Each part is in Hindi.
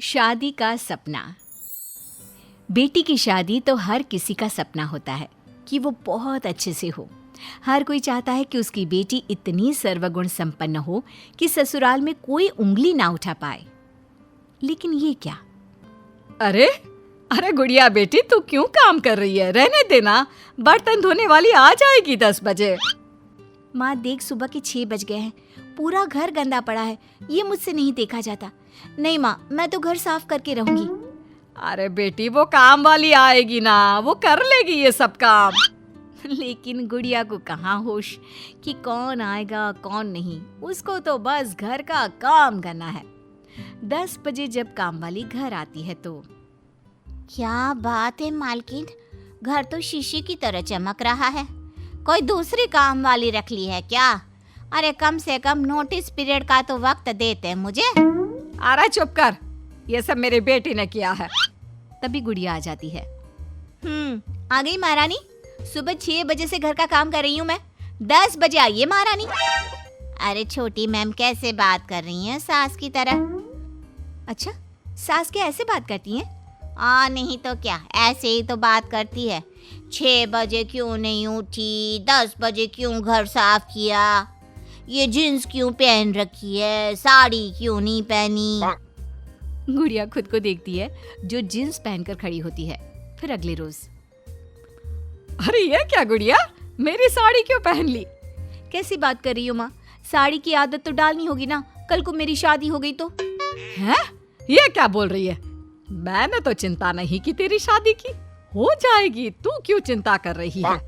शादी का सपना। बेटी की शादी तो हर किसी का सपना होता है कि वो बहुत अच्छे से हो। हर कोई चाहता है कि उसकी बेटी इतनी सर्वगुण संपन्न हो कि ससुराल में कोई उंगली ना उठा पाए। लेकिन ये क्या? अरे अरे गुड़िया बेटी, तू क्यों काम कर रही है? रहने देना, बर्तन धोने वाली आ जाएगी 10 बजे। माँ देख, सुबह के 6 बज गए हैं, पूरा घर गंदा पड़ा है, ये मुझसे नहीं देखा जाता। नहीं माँ, मैं तो घर साफ करके रहूंगी। अरे बेटी, वो काम वाली आएगी ना, वो कर लेगी ये सब काम। लेकिन गुड़िया को कहाँ होश कि कौन आएगा कौन नहीं। उसको तो बस घर का काम करना है। 10 बजे जब काम वाली घर आती है तो क्या बात है मालकिन, घर तो शीशे की तरह चमक रहा है। कोई दूसरी काम वाली रख ली है क्या? अरे कम से कम नोटिस पीरियड का तो वक्त देते मुझे। अरे चुप कर, ये सब मेरी बेटी ने किया है। तभी गुड़िया आ जाती है। आ गई महारानी। सुबह 6 बजे से घर का काम कर रही हूँ मैं। 10 बजे आइए महारानी। अरे छोटी मैम कैसे बात कर रही हैं, सास की तरह? अच्छा, सास क्या ऐसे बात करती हैं? नहीं तो क्या, ऐसे ही तो बात करती है। 6 बजे क्यों नहीं उठी, 10 बजे क्यों घर साफ किया, ये जींस क्यों पहन रखी है, साड़ी क्यों नहीं पहनी। गुड़िया खुद को देखती है जो जींस पहनकर खड़ी होती है। फिर अगले रोज, अरे ये क्या गुड़िया, मेरी साड़ी क्यों पहन ली? कैसी बात कर रही हो माँ? साड़ी की आदत तो डालनी होगी ना, कल को मेरी शादी हो गई तो। हैं? ये क्या बोल रही है? मैंने तो चिंता नहीं की तेरी शादी की, हो जाएगी, तू क्यों चिंता कर रही है?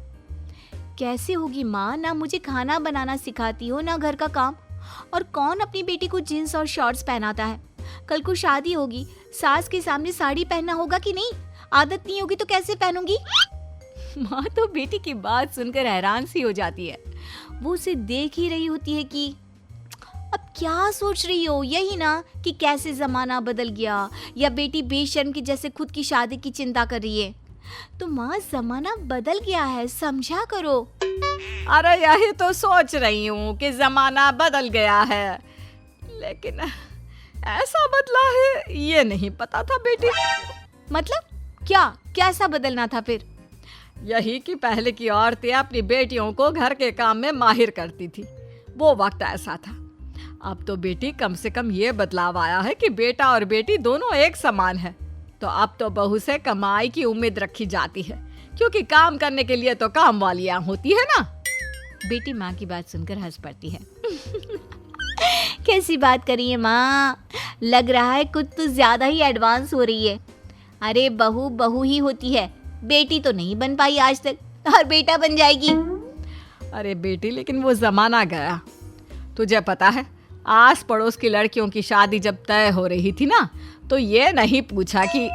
कैसे होगी माँ? ना मुझे खाना बनाना सिखाती हो, ना घर का काम। और कौन अपनी बेटी को जींस और शॉर्ट्स पहनाता है? कल को शादी होगी, सास के सामने साड़ी पहनना होगा कि नहीं? आदत नहीं होगी तो कैसे पहनूंगी? माँ तो बेटी की बात सुनकर हैरान सी हो जाती है। वो उसे देख ही रही होती है कि अब क्या सोच रही हो? यही ना कि कैसे जमाना बदल गया, या बेटी बेशर्म की जैसे खुद की शादी की चिंता कर रही है। तो माँ, जमाना बदल गया है, समझा करो। अरे यही तो सोच रही हूँ कि जमाना बदल गया है, लेकिन ऐसा बदला है ये नहीं पता था बेटी। मतलब क्या? कैसा बदलना था फिर? यही कि पहले की औरतें अपनी बेटियों को घर के काम में माहिर करती थी, वो वक्त ऐसा था। अब तो बेटी कम से कम ये बदलाव आया है कि बेटा और बेटी दोनों एक समान है। तो अब तो बहू से कमाई की उम्मीद रखी जाती है, क्योंकि काम करने के लिए तो काम वालियां होती है ना। बेटी माँ की बात सुनकर हंस पड़ती है। कैसी बात करी है माँ, लग रहा है कुछ तो ज्यादा ही एडवांस हो रही है। अरे बहू बहू ही होती है, बेटी तो नहीं बन पाई आज तक, और बेटा बन जाएगी। अरे बेटी, लेकिन वो जमाना गया। तुझे पता है, आस पड़ोस की लड़कियों की शादी जब तय हो रही थी ना, तो ये नहीं पूछा कि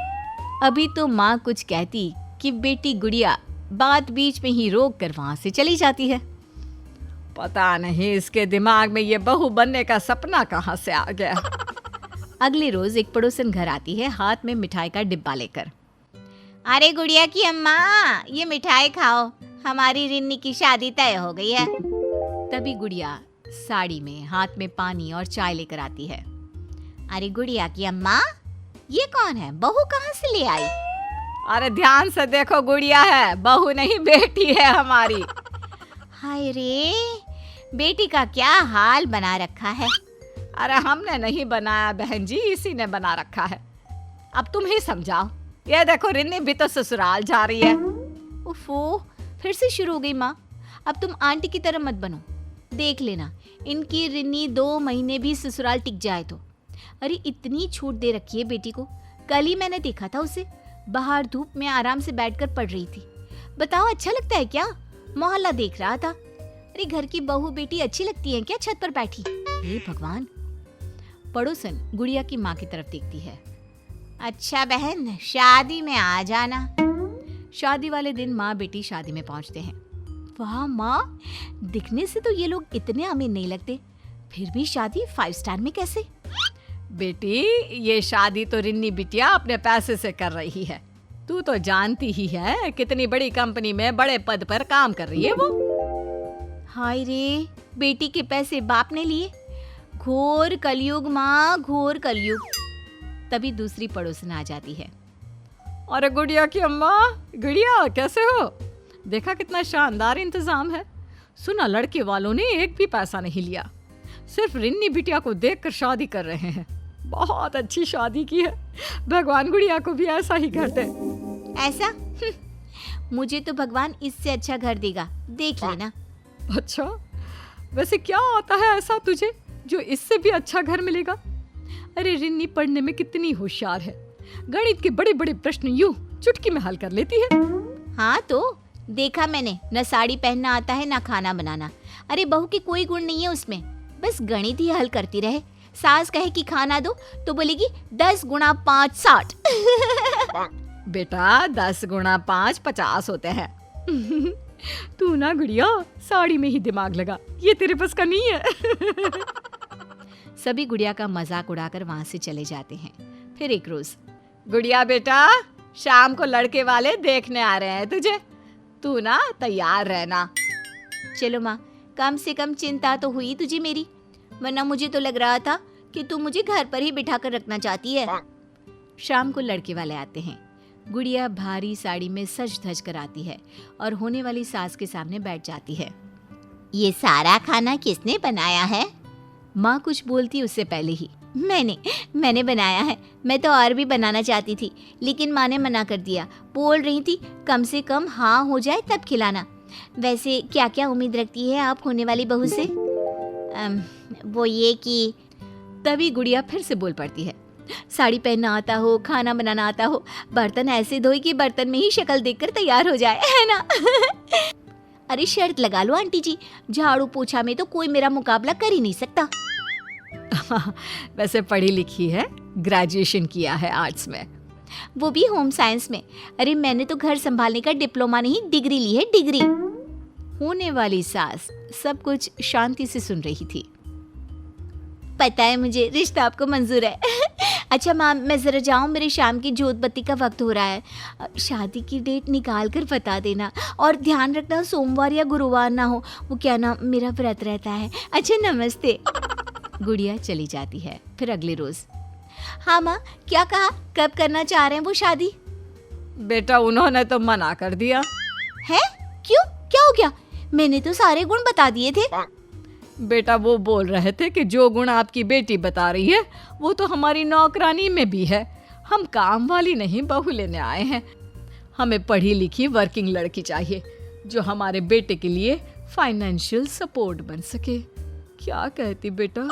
अभी तो माँ कुछ कहती कि बेटी गुड़िया बात बीच में ही रोक कर वहां से चली जाती है। पता नहीं इसके दिमाग में ये बहू बनने का सपना कहाँ से आ गया। अगले रोज एक पड़ोसन घर आती है, हाथ में मिठाई का डिब्बा लेकर। अरे गुड़िया की अम्मा, ये मिठाई खाओ, हमारी रिन्नी की शादी तय हो गई है। तभी गुड़िया साड़ी में, हाथ में पानी और चाय लेकर आती है। अरे गुड़िया की अम्मा, ये कौन है? बहू कहाँ से ले आई? अरे ध्यान से देखो, गुड़िया है, बहू नहीं बेटी है हमारी। हाय रे, बेटी का क्या हाल बना रखा है। अरे हमने नहीं बनाया बहन जी, इसी ने बना रखा है। अब तुम ही समझाओ। ये देखो, रिन्नी भी तो ससुराल जा रही है। उफ़ो, फिर से शुरू हो गई माँ। अब तुम आंटी की तरह मत बनो। देख लेना, इनकी रिन्नी 2 महीने भी ससुराल टिक जाए तो। अरे इतनी छूट दे रखी है बेटी को। कल ही मैंने देखा था उसे, बाहर धूप में आराम से बैठकर पढ़ रही थी। बताओ, अच्छा लगता है क्या? मोहल्ला देख रहा था। अरे घर की बहू बेटी अच्छी लगती है क्या छत पर बैठी? हे भगवान। पड़ोसन गुड़िया की माँ की तरफ देखती है। अच्छा बहन, शादी में आ जाना। शादी वाले दिन माँ बेटी शादी में पहुंचते हैं। वाह माँ, दिखने से तो ये लोग इतने अमीर नहीं लगते, फिर भी शादी 5 स्टार में कैसे? बेटी, ये शादी तो रिन्नी बिटिया अपने पैसे से कर रही है। तू तो जानती ही है कितनी बड़ी कंपनी में बड़े पद पर काम कर रही है वो। हाय रे, बेटी के पैसे बाप ने लिए। घोर कलयुग माँ, घोर कलयुग। तभी दूसरी पड़ोसन आ जाती है। अरे गुड़िया की अम्मा, गुड़िया कैसे हो? देखा कितना शानदार इंतजाम है। सुना लड़के वालों ने एक भी पैसा नहीं लिया, सिर्फ रिन्नी बिटिया को देखकर शादी कर रहे हैं। बहुत अच्छी शादी की है, भगवान गुड़िया को भी ऐसा ही घर दे। ऐसा? मुझे तो भगवान इससे अच्छा घर देगा, देख लेना। अच्छा, वैसे क्या आता है ऐसा तुझे जो इससे भी अच्छा घर मिलेगा? अरे रिन्नी पढ़ने में कितनी होशियार है, गणित के बड़े बड़े प्रश्न यूं चुटकी में हल कर लेती है। हाँ तो देखा मैंने, न साड़ी पहनना आता है न खाना बनाना। अरे बहू की कोई गुण नहीं है उसमें, बस गणित ही हल करती रहे। सास कहे कि खाना दो तो बोलेगी 10 गुणा 5 60। बेटा 10 गुणा 5 50 होते हैं। तू ना गुड़िया साड़ी में ही दिमाग लगा, ये तेरे बस का नहीं है। सभी गुड़िया का मजाक उड़ाकर वहां से चले जाते हैं। फिर एक रोज, गुड़िया बेटा, शाम को लड़के वाले देखने आ रहे हैं तुझे, तू ना तैयार रहना। चलो माँ, कम से कम चिंता तो हुई तुझे मेरी, वरना मुझे तो लग रहा था कि तू मुझे घर पर ही बिठा कर रखना चाहती है। शाम को लड़के वाले आते हैं। गुड़िया भारी साड़ी में सज धज कर आती है और होने वाली सास के सामने बैठ जाती है। ये सारा खाना किसने बनाया है? माँ कुछ बोलती उससे पहले ही, मैंने बनाया है। मैं तो और भी बनाना चाहती थी, लेकिन माँ ने मना कर दिया। बोल रही थी कम से कम हाँ हो जाए तब खिलाना। वैसे क्या क्या उम्मीद रखती है आप होने वाली बहू से? वो ये कि तभी गुड़िया फिर से बोल पड़ती है, साड़ी पहनना आता हो, खाना बनाना आता हो, बर्तन ऐसे धोए कि बर्तन में ही शक्ल देखकर तैयार हो जाए, है ना? अरे शर्त लगा लो आंटी जी, झाड़ू पोछा में तो कोई मेरा मुकाबला कर ही नहीं सकता। वैसे पढ़ी लिखी है, ग्रेजुएशन किया है आर्ट्स में, वो भी होम साइंस में। अरे मैंने तो घर संभालने का डिप्लोमा नहीं, डिग्री ली है, डिग्री। होने वाली सास सब कुछ शांति से सुन रही थी। पता है मुझे, रिश्ता आपको मंजूर है। अच्छा माँ, मैं ज़रा जाऊँ, मेरे शाम की जोत बत्ती का वक्त हो रहा है। शादी की डेट निकाल कर बता देना, और ध्यान रखना सोमवार या गुरुवार ना हो, वो क्या ना मेरा व्रत रहता है। अच्छा नमस्ते। गुड़िया चली जाती है। फिर अगले रोज, हाँ माँ क्या कहा, कब करना चाह रहे हैं वो शादी? बेटा उन्होंने तो मना कर दिया है। क्यों, क्या हो गया? मैंने तो सारे गुण बता दिए थे। बेटा वो बोल रहे थे कि जो गुण आपकी बेटी बता रही है वो तो हमारी नौकरानी में भी है। हम काम वाली नहीं बहू लेने आए हैं, हमें पढ़ी लिखी वर्किंग लड़की चाहिए जो हमारे बेटे के लिए फाइनेंशियल सपोर्ट बन सके। क्या कहती बेटा?